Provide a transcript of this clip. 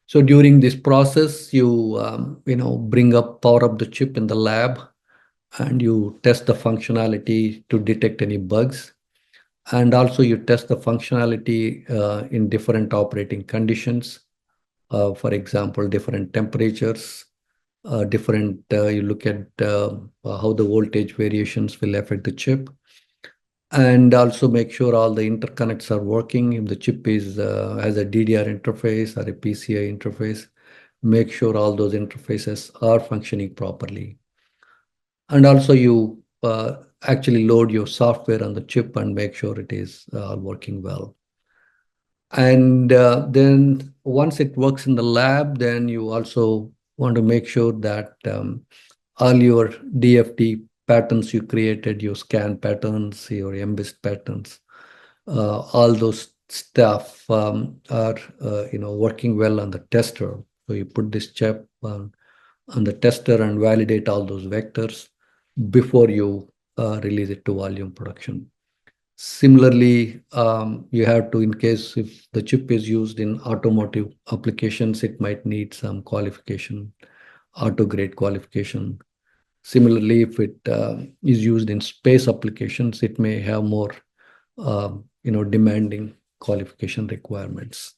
So during this process, you power up the chip in the lab, and you test the functionality to detect any bugs. And also you test the functionality in different operating conditions. For example, different temperatures, you look at how the voltage variations will affect the chip, and also make sure all the interconnects are working. If the chip has a DDR interface or a PCI interface, make sure all those interfaces are functioning properly. And also you actually load your software on the chip and make sure it is working well. And then once it works in the lab, then you also want to make sure that all your DFT patterns you created, your scan patterns, your MBIS patterns, all those stuff are working well on the tester. So you put this chip on the tester and validate all those vectors before you release it to volume production. Similarly, you have to, in case if the chip is used in automotive applications, it might need some qualification, auto grade qualification. Similarly, if it is used in space applications, it may have more demanding qualification requirements.